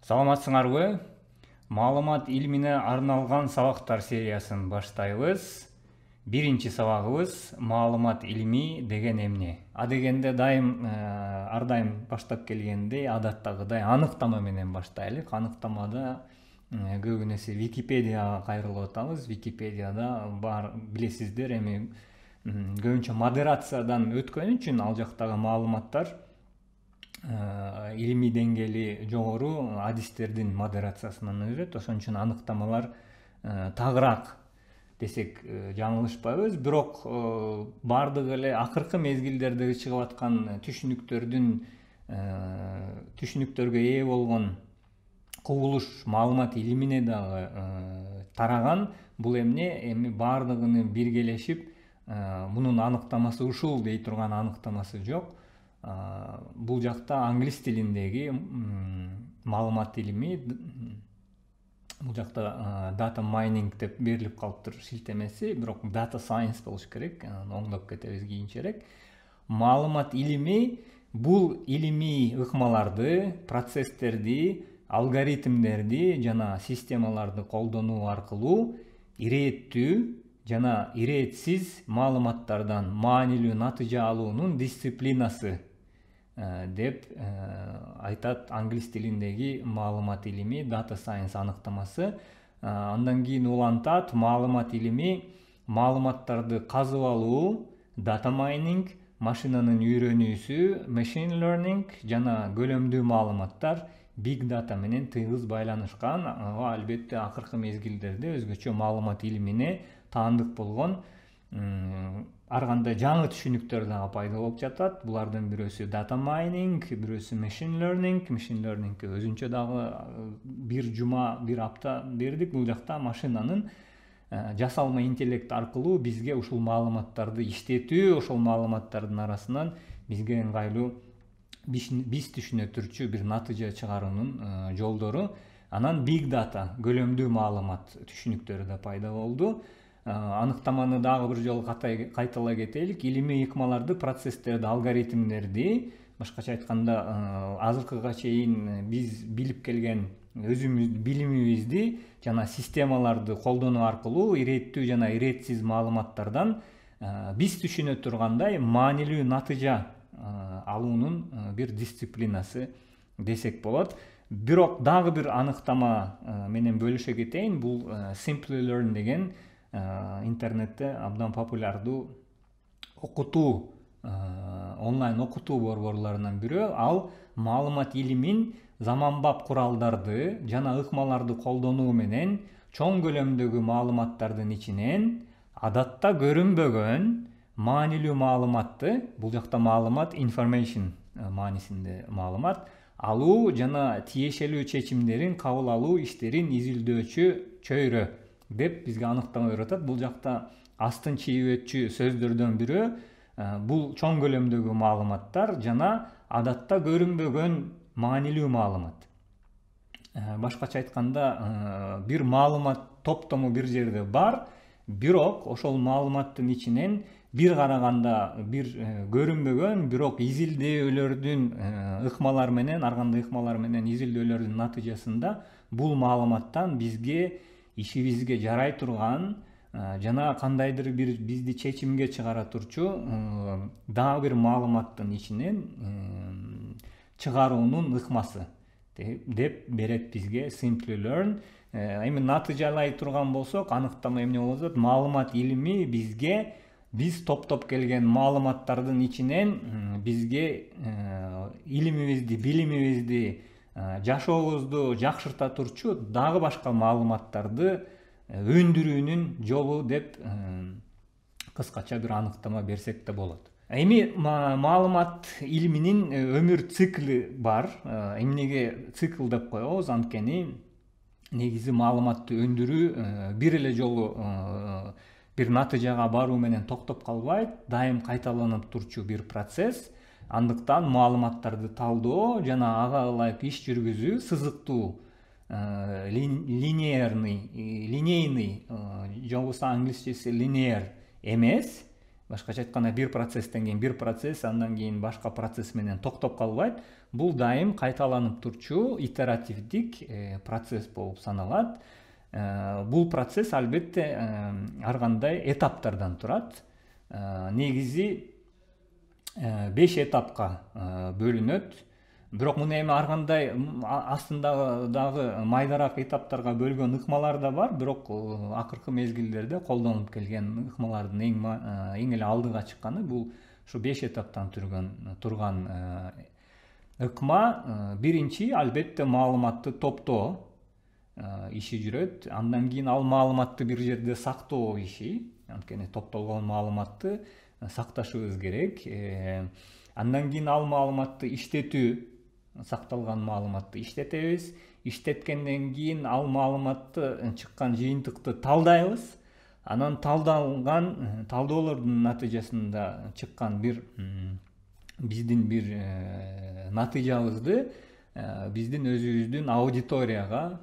Саламатсыңарбы? Маалымат илмине арналган сабактар сериясын баштайбыз. Биринчи сабагыбыз маалымат илми деген эмне? А дегенде ар дайым баштап келгендей, адаттагыдай аныктама менен баштайлык. Аныктамада көбүнесе Википедияга кайрылып атабыз. Википедияда бар билесиздер, эми көбүнчө модерациядан өткөн үчүн ал жактагы маалыматтар илимий деңгээли жогору адистердин модерациясынан өтөт. Ошон үчүн аныктамалар тагыраак десек жаңылышпайбыз. Бирок бардыгы эле акыркы мезгилдердеги чыгып аткан түшүнүктөргө ээ болгон кубулуш маалымат илимине дагы тараган. Бул эми бардыгыны биргелешип мунун аныктамасы ушул дей турган аныктамасы жок. Бул жакта англис тилиндеги маалымат илими, бул жакта data mining деп берилип калыптыр шилтемеси, бирок data science болуш керек, оңдоп кетебиз кийинчерээк. Маалымат илими бул илимий ыкмаларды, процесстерди, алгоритмдерди жана системаларды колдонуу аркылуу ирээттүү жана ирээтсиз маалыматтардан маанилүү натыйжа алуунун дисциплинасы деп айтат англис тилиндеги маалымат илими, data science аныктамасы. Андан кийин улантат, маалымат илими маалыматтарды казып алуу, data mining, машинанын үйрөнүүсү, machine learning жана көлөмдүү маалыматтар big data менен тыгыз байланышкан. Албетте акыркы мезгилдерде өзгөчө маалымат илимине таандык болгон ар кандай жаңы түшүнүктөр дагы пайда болуп жатат. Булардын бирөөсү data mining, бирөөсү machine learning. Machine learningге өзүнчө дагы бир жума, бир апта бердик. Бул жакта машинанын жасалма интеллект аркылуу бизге ушул маалыматтарды иштетүү, ошол маалыматтардын арасынан бизге ыңгайлуу биз түшүнө турчу бир натыйжа чыгаруунун жолдору. Анан big data, көлөмдүү маалымат түшүнүктөрү да пайда болду. Аныктаманы дагы бир жолу кайталай кетелик. Илимий ыкмаларды, процесстерди, алгоритмдерди, башкача айтканда, азыркыга чейин биз билип келген өзүбүздүн билимибизди жана системаларды колдонуу аркылуу ирэеттүү жана ирээтсиз маалыматтардан биз түшүнө тургандай маанилүү натыйжа алуунун бир дисциплинасы десек болот. Бирок дагы бир аныктама менен бөлүшө кетейин. Бул Simply Learn деген интернетте абдан популярдуу окутуу, онлайн окутуу борборлорунан бирөө. Ал маалымат илимин заманбап куралдарды жана ыкмаларды колдонуу менен чоң көлөмдөгү маалыматтардын ичинен адатта көрүнбөгөн маанилүү маалыматты, бул жакта маалымат information маанисинде маалымат алуу жана тиешелүү чечимдерин кабыл алуу иштерин изилдөөчү чөйрө деп бизге аныктама берип атат. Бул жакта астын чийүүчү сөздөрдөн бирөө бул чоң көлөмдөгү маалыматтар жана адатта көрүнбөгөн маанилүү маалымат. Башкача айтканда, бир маалымат топтому бир жерде бар, бирок ошол маалыматтын ичинен бир караганда бир көрүнбөгөн, бирок изилдөөлөрдүн ыкмалар менен, ар кандай ыкмалар менен изилдөөлөрдүн натыйжасында бул маалыматтан бизге ишибизге жарай турган жана кандайдыр бир бизди чечимге чыгара турчу дагы бир маалыматтын ичинен чыгаруунун ыкмасы деп берет бизге Simply Learn. Эми натыйжалай турган болсок, аныктама эмне болуп атат? Маалымат илими бизге биз топтоп келген маалыматтардын ичинен бизге илимибизди, билимибизди, жашообузду жакшырта турчу дагы башка маалыматтарды өндүрүүнүн жолу деп кыскача бир аныктама берсек да болот. Эми маалымат илиминин өмүр цикли бар. Эмнеге цикл деп коебуз? Анткени негизи маалыматты өндүрүү бир эле жолу бир натыйжага баруу менен токтоп калбайт, дайым кайталанып турчу бир процесс. Андыктан маалыматтарды талдоо жана ага ылайык иш жүргүзүү сызыктуу, линейный, же болбосо англисчеси linear эмес, Башкача айтканда бир процесстен кийин бир процесс, андан кийин башка процесс менен токтоп калбайт. Бул дайым кайталанып турчу итеративдик процесс болуп саналат. Бул процесс албетте ар кандай этаптардан турат. Негизи 5 этапка бөлүнөт. Бирок муну эми ар кандай астында дагы майдараак этаптарга бөлгөн ыкмалар да бар, бирок акыркы мезгилдерде колдонуп келген ыкмалардын эң эле алдыга чыкканы бул ушу 5 этаптан турган ыкма. Биринчи албетте маалыматты топтоо иши жүрөт. Андан кийин ал маалыматты бир жерде сактоо иши, анткени топтолгон маалыматты сакташыбыз керек. Андан кийин ал маалыматты иштетүү, сакталган маалыматты иштетебиз. Иштеткенден кийин ал маалыматты чыккан жыйынтыкты талдайбыз. Анан талдоолордун натыйжасында чыккан биздин бир натыйжабызды биздин өзүбүздүн аудиторияга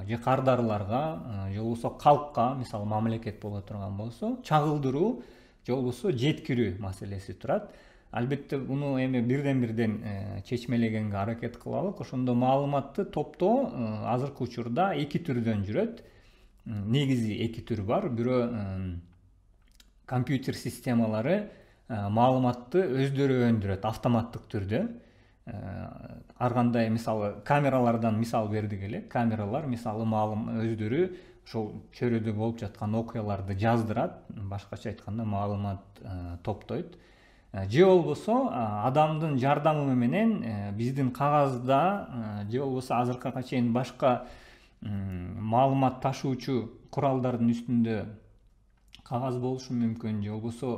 же кардарларга же болбосо калкка, мисалы мамлекет боло турган болсо, чагылдыруу же болбосо жеткирүү маселеси турат. Албетте буну эми бирден чечмелегенге аракет кылалык. Ошондо маалыматты топтоо азыркы учурда эки түрдөн жүрөт. Негизи эки түр бар. Бирөө компьютер системалары маалыматты өздөрү өндүрөт автоматтык түрдө. Ар кандай мисалы камералардан мисал бердик эле. Камералар мисалы өздөрү ошол чөйрөдө болуп жаткан окуяларды жаздырат, башкача айтканда маалымат топтойт. Же болбосо адамдын жардамы менен биздин кагазда же болбосо азыркыга чейин башка маалымат ташуучу куралдардын үстүндө кагаз болушу мүмкүн, же болбосо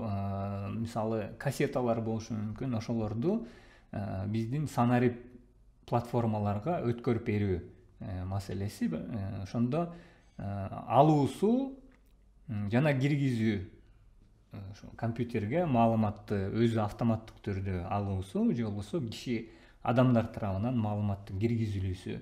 мисалы кассеталар болушу мүмкүн. Ошолорду биздин санарип платформаларга өткөрүп берүү маселеси. Ошондо алуусу жана киргизүү, компьютерге маалыматты өзү автоматтык түрдө алуусу же болбосо киши адамдар тарабынан маалыматтын киргизилүүсү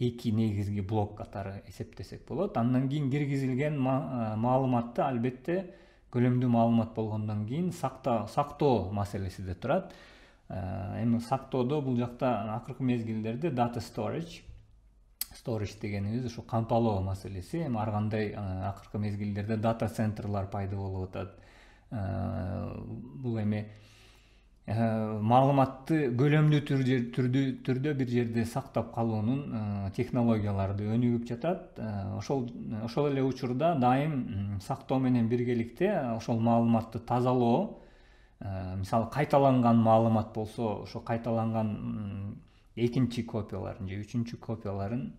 эки негизги блок катары эсептесек болот. Андан кийин киргизилген маалыматты албетте көлөмдүү маалымат болгондон кийин сактоо маселеси да турат. Эми сактоодо бул жакта акыркы мезгилдерде data storage дегенибиз ушу кампалоо маселеси. Эми ар кандай акыркы мезгилдерде дата центрлар пайда болуп атат. Бул эми маалыматты көлөмдүү түрдө бир жерде сактап калуунун технологиялары өнүгүп жатат. Ошол эле учурда дайым сактоо менен биргеликте ошол маалыматты тазалоо, мисалы кайталанган маалымат болсо, ошо кайталанган экинчи копияларын же үчүнчү копияларын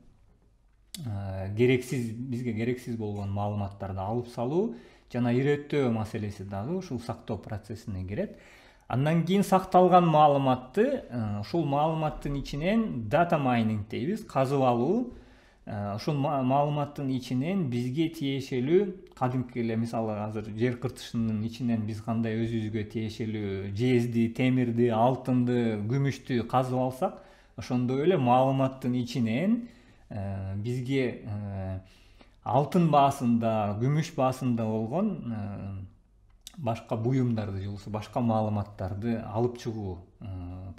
бизге керексиз болгон маалыматтарды алып салуу жана иреттөө маселеси дагы ушул сактоо процессине кирет. Андан кийин сакталган маалыматты ушул маалыматтын ичинен data mining дейбиз, казып алуу. Ушул маалыматтын ичинен бизге тиешелүү, кадимки эле мисалы азыр жер кыртышынын ичинен биз кандай өзүбүзгө тиешелүү жезди, темирди, алтынды, күмүштү казып алсак, ошондой эле маалыматтын ичинен бизге алтын баасында, күмүш баасында болгон башка буюмдарды же болбосо башка маалыматтарды алып чыгуу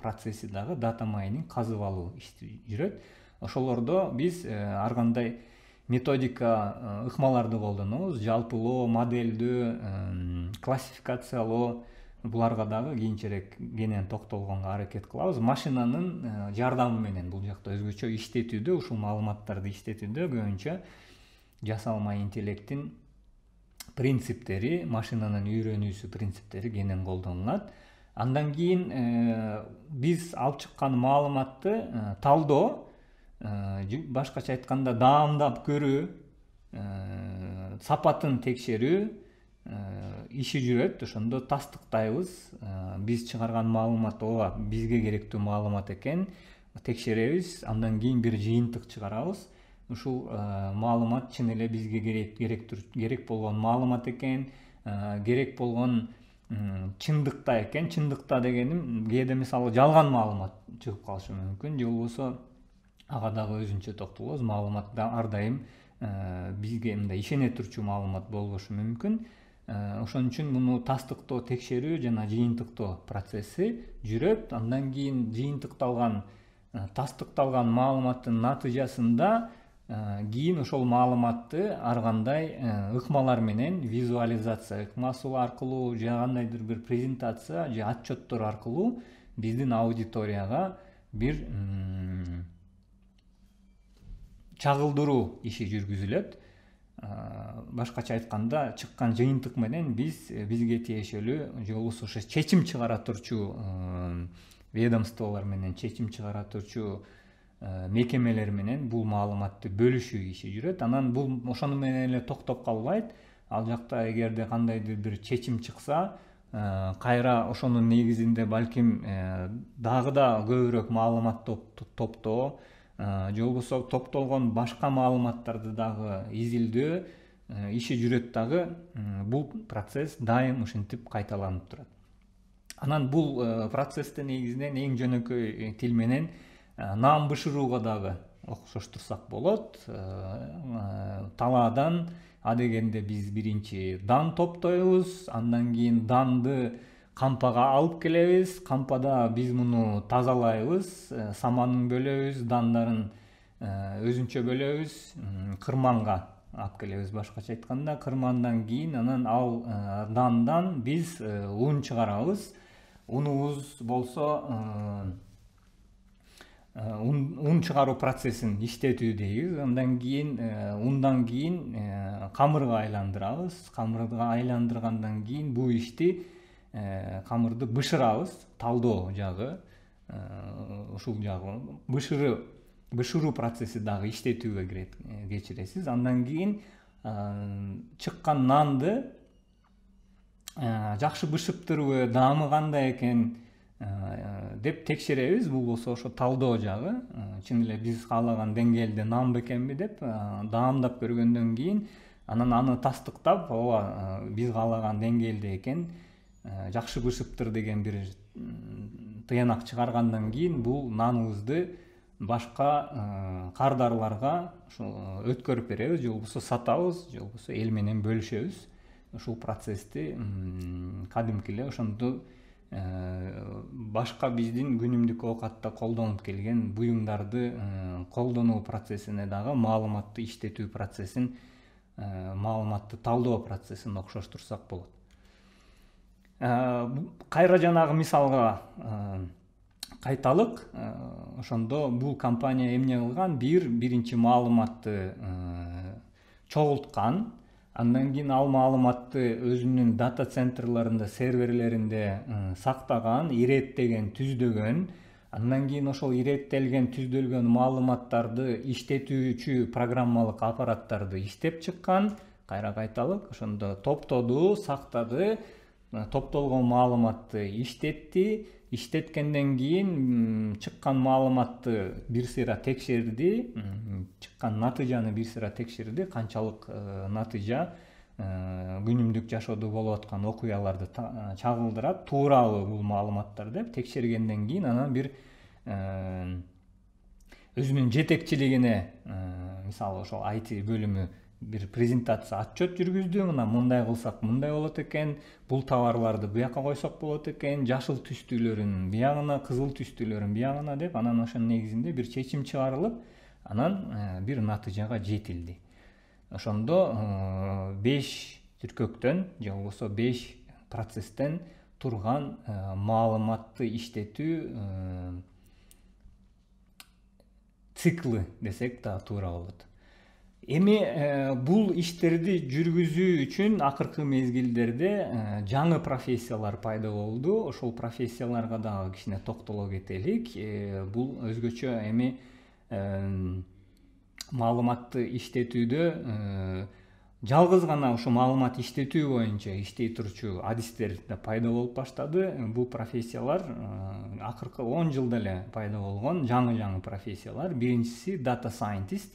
процесси дагы data mining, казып алуу иши жүрөт. Ошолордо биз ар кандай методика, ыкмаларды колдонобуз. Жалпылоо, моделдөө, классификациялоо, буларга дагы кийинчерээк кенен токтолгонго аракет кылабыз. Машинанын жардамы менен бул жакта өзгөчө иштетүүдө, ушул маалыматтарды иштетүүдө көбүнчө жасалма интеллекттин принциптери, машинанын үйрөнүүсү принциптери кенен колдонулат. Андан кийин биз алып чыккан маалыматты талдоо, башкача айтканда даамдап көрүү, сапатын текшерүү иши жүрөт. Ошондо тастыктайбыз, биз чыгарган маалымат ооба бизге керектүү маалымат экен, текшеребиз, андан кийин бир жыйынтык чыгарабыз. Ушул маалымат чын эле бизге керек болгон маалымат экен, керек болгон чындыкта экен. Чындыкта дегеним кээде мисалы жалган маалымат чыгып калышы мүмкүн, же болбосо ага дагы өзүнчө токтолобуз. Маалымат ар дайым бизге мындай ишене турчу маалымат болбошу мүмкүн. Ошон үчүн муну тастыктоо, текшерүү жана жыйынтыктоо процесси жүрөт. Андан кийин жыйынтыкталган, тастыкталган маалыматтын натыйжасында кийин ошол маалыматты ар кандай ыкмалар менен визуализация ыкмасы аркылуу же кандайдыр бир презентация же отчеттор аркылуу биздин аудиторияга бир чагылдыруу иши жүргүзүлөт. Башкача айтканда, чыккан жыйынтык менен бизге тиешелүү же болбосо ошо чечим чыгара турчу ведомстволор менен, чечим чыгара турчу мекемелер менен бул маалыматты бөлүшүү иши жүрөт. Анан бул ошону менен эле токтоп калбайт. Ал жакта эгерде кандайдыр бир чечим чыкса, кайра ошонун негизинде балким дагы да көбүрөөк маалымат топтоо же болбосо топтолгон башка маалыматтарды дагы изилдөө иши жүрөт дагы. Бул процесс дайым ушинтип кайталанып турат. Анан бул процессти негизинен эң жөнөкөй тил менен нан бышырууга дагы окшоштурсак болот. Талаадан адегенде биз биринчи дан топтойбуз, андан кийин данды кампага алып келебиз. Кампада биз муну тазалайбыз, саманын бөлөбүз, дандарын өзүнчө бөлөбүз, кырманга алып келебиз. Башкача айтканда, кырмандан кийин анан ал дандан биз ун чыгарабыз. Унубуз болсо ун чыгаруу процессин иштетүү дейбиз. Андан кийин ундан кийин камырга айландырабыз. Камырга айландыргандан кийин бул ишти камырды бышырабыз. Талдоо жагы, ушул жагы бышыруу процесси дагы иштетүүгө кечиресиз. Андан кийин чыккан нанды жакшы бышыптырбы, даамы кандай экен деп текшеребиз. Бул болсо ошо талдоо жагы. Чын эле биз каалаган деңгээлде нан бекенби деп даамдап көргөндөн кийин анан аны тастыктап, ооба биз каалаган деңгээлде экен, жакшы бышыптыр деген бир тыянак чыгаргандан кийин бул наныбызды башка кардарларга өткөрүп беребиз, же болбосо сатабыз, же болбосо эл менен бөлүшөбүз. Ушул процессти кадимки эле ошондо башка биздин күнүмдүк оокатта колдонуп келген буюмдарды колдонуу процессине дагы маалыматты иштетүү процессин, маалыматты талдоо процессин окшоштурсак болот. Кайра жанагы мисалга кайталык. Ошондо бул компания эмне кылган? Биринчи маалыматты чогулткан. Андан кийин ал маалыматты өзүнүн дата центрларында, серверлеринде сактаган, иреттеген, түздөгөн. Андан кийин ошол иреттелген, түздөлгөн маалыматтарды иштетүүчү программалык аппараттарды иштеп чыккан. Кайра кайталык. Ошондо топтоду, сактады, топтолгон маалыматты иштетти. Иштеткенден кийин чыккан маалыматты бир сыйра текшерди, чыккан натыйжаны бир сыйра текшерди, канчалык натыйжа күнүмдүк жашоодо болуп аткан окуяларды чагылдырат, туурабы бул маалыматтар деп текшергенден кийин анан бир өзүнүн жетекчилигине, мисалы ошол IT бөлүмү бир презентация, отчет жүргүздү. Мындай кылсак мындай болот экен, бул товарларды буяка койсок болот экен, жашыл түстүүлөрүн биягына, кызыл түстүүлөрүн биягына деп, анан ошонун негизинде бир чечим чыгарылып, анан бир натыйжага жетилди. Ошондо 5 түркөктөн же болбосо 5 процесстен турган маалыматты иштетүү циклы десек да туура болот. Эми бул иштерди жүргүзүү үчүн акыркы мезгилдерде жаңы профессиялар пайда болду. Ошол профессияларга дагы кичине токтоло кетелик. Бул өзгөчө эми маалыматты иштетүүдө жалгыз гана ушу маалымат иштетүү боюнча иштей турчу адистер да пайда болуп баштады. Бул профессиялар акыркы 10 жылда эле пайда болгон жаңы профессиялар. Биринчиси data scientist,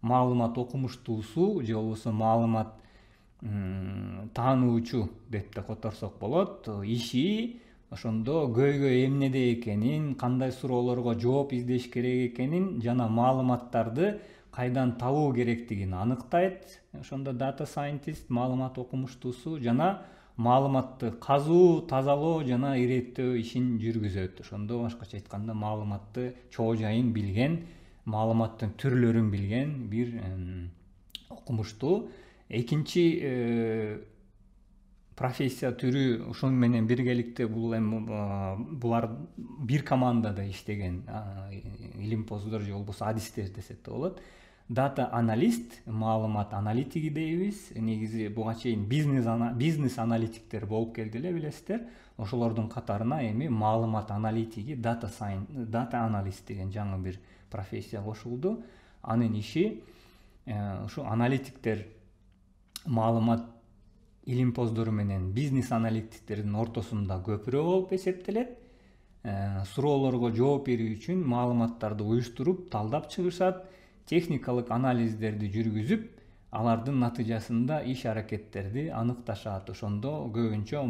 маалымат окумуштуусу же болбосо маалымат таануучу деп да которсок болот. Иши ошондо көйгөй эмнеде экенин, кандай суроолорго жооп издеш керек экенин жана маалыматтарды кайдан табуу керектигин аныктайт. Ошондо data scientist маалымат окумуштуусу жана маалыматты казуу, тазалоо жана иреттөө ишин жүргүзөт. Ошондо башкача айтканда маалыматты чоо жайын билген, маалыматтын түрлөрүн билген бир окумуштуу. Экинчи профессия түрү ошону менен биргеликте булар бир командада иштеген илимпоздор же болбосо адистер десек да болот. Data аналист, маалымат аналитиги дейбиз. Негизи буга чейин бизнес аналитиктер болуп келди эле, билесиздер. Ошолордун катарына эми маалымат аналитиги, data аналист деген жаңы бир профессия кошулду. Анын иши ушу аналитиктер маалымат илимпоздору менен бизнес аналитиктердин ортосунда көпүрө болуп эсептелет. Суроолорго жооп берүү үчүн маалыматтарды уюштуруп, талдап чыгышат, техникалык анализдерди жүргүзүп, алардын натыйжасында иш аракеттерди аныкташат. Ошондо көбүнчө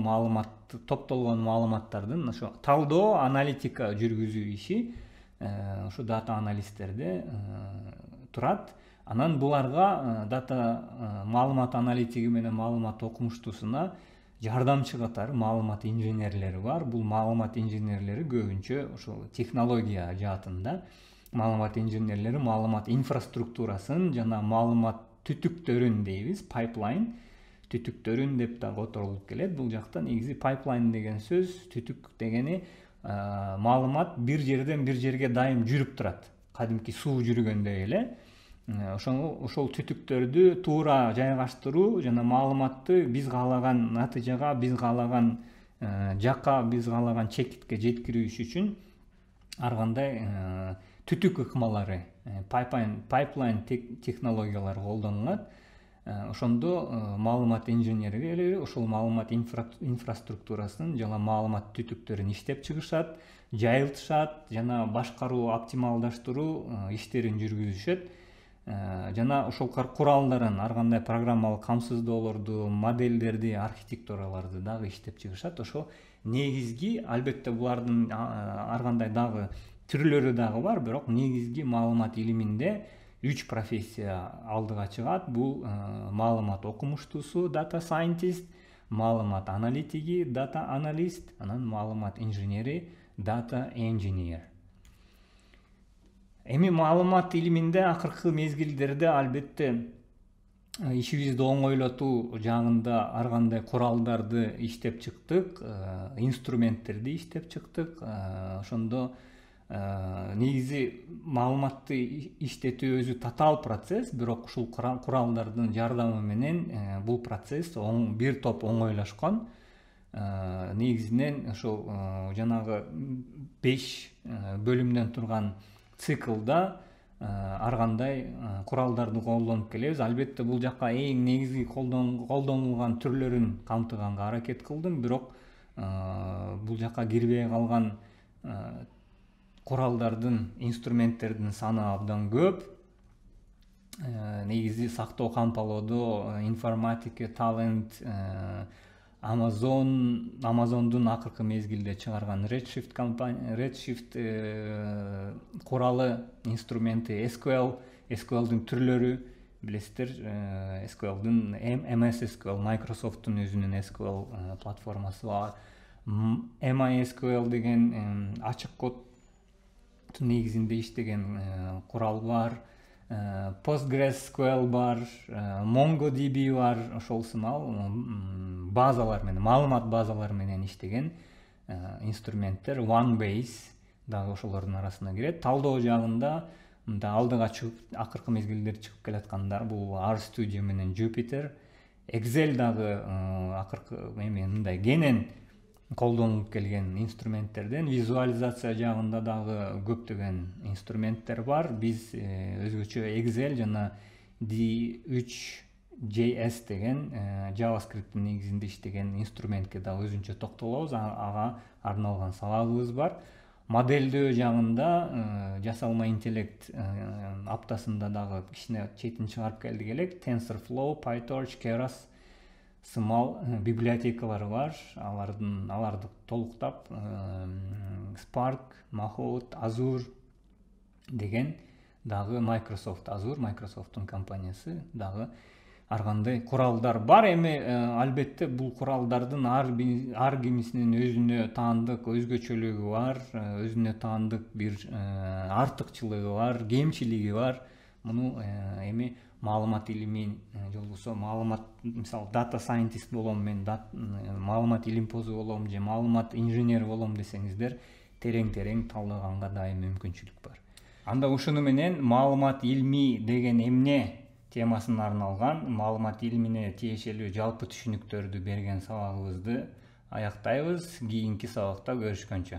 топтолгон маалыматтардын ошо талдоо, аналитика жүргүзүү иши ошо дата аналисттерде турат. Анан буларга дата маалымат аналитиги менен маалымат окумуштуусуна жардамчы катары маалымат инженерлери бар. Бул маалымат инженерлери көбүнчө ошо технология жаатында маалымат инженерлери маалымат инфраструктурасын жана маалымат түтүктөрүн дейбиз, пайплайн түтүктөрүн деп да которулуп келет. Бул жакта негизи пайплайн деген сөз, түтүк дегени маалымат бир жерден бир жерге дайым жүрүп турат. Кадимки суу жүргөндөй эле. Ошол түтүктөрдү туура жайгаштыруу жана маалыматты биз каалаган натыйжага, биз каалаган жакка, биз каалаган чекитке жеткирүү үчүн ар кандай түтүк ыкмалары, пайплайн технологиялары колдонулат. Ошондо маалымат инженерлери ошол маалымат инфраструктурасын жана маалымат түтүктөрүн иштеп чыгышат, жайылтышат жана башкаруу, оптималдаштыруу иштерин жүргүзүшөт. Жана ошол куралдарын, ар кандай программалык камсыздоолорду, модельдерди, архитектураларды дагы иштеп чыгышат. Ошо негизги, албетте булардын ар кандай дагы түрлөрү дагы бар, бирок негизги маалымат илиминде 3 профессия алдыга чыгат. Бул маалымат окумуштуусу, data scientist, маалымат аналитиги, data analyst, анан маалымат инженери, data engineer. Эми маалымат илиминде акыркы мезгилдерде албетте ишибизди оңойлотуу жагында ар кандай куралдарды иштеп чыктык, инструменттерди иштеп чыктык. Ошондо негизи маалыматты иштетүү өзү татаал процесс, бирок ушул куралдардын жардамы менен бул процесс бир топ оңойлошкон. Негизинен ошол жанагы 5 бөлүмдөн турган циклда ар кандай куралдарды колдонуп келебиз. Албетте бул жакка эң негизги колдонулган түрлөрүн камтыганга аракет кылдым, бирок бул жакка кирбей калган куралдардын, инструменттердин саны абдан көп. Негизи сактоо кампалоодо информатика, талент, Amazon'дун акыркы мезгилде чыгарган Redshift куралы, инструменти, SQL'дун түрлөрү, билесиздер, SQL'дун MS SQL, Microsoft'тун өзүнүн SQL платформасы бар. MySQL деген ачык коддун негизинде иштеген курал бар. PostgreSQL бар, MongoDB бар, ошол сымал базалар менен, маалымат базалары менен иштеген инструменттер. OneBase дагы ошолордун арасына кирет. Талдоо жагында мында алдыга чыгып, акыркы мезгилдерде чыгып келаткандар бул RStudio менен Jupyter. Excel дагы акыркы мындай кенен колдонулуп келген инструменттерден. Визуализация жагында дагы көптөгөн инструменттер бар. Биз өзгөчө Excel жана D3JS деген JavaScript'ин негизинде иштеген инструментке дагы өзүнчө токтолобуз. Ага арналган сабагыбыз бар. Моделдөө жагында жасалма интеллект аптасында дагы кичине четин чыгарып келдик элек. TensorFlow, PyTorch, Keras сымал библиотекалары бар. Аларды толуктап Spark, Mahout, Azure деген дагы Microsoft Azure, Microsoft'ун компаниясы дагы ар кандай куралдар бар. Эми албетте бул куралдардын ар кимисинин өзүнө таандык өзгөчөлүгү бар, өзүнө таандык бир артыкчылыгы бар, кемчилиги бар. Муну эми маалымат илими жолбосо маалымат, мисалы дата сайентист болом мен, маалымат илимпозу болом же маалымат инженери болом десеңиздер, терең талдаганга дайым мүмкүнчүлүк бар. Анда ушуну менен маалымат илми деген эмне темасына арналган маалымат илимине тиешелүү жалпы түшүнүктөрдү берген сабагыбызды аяктайбыз. Кийинки сабакта көрүшкөнчө.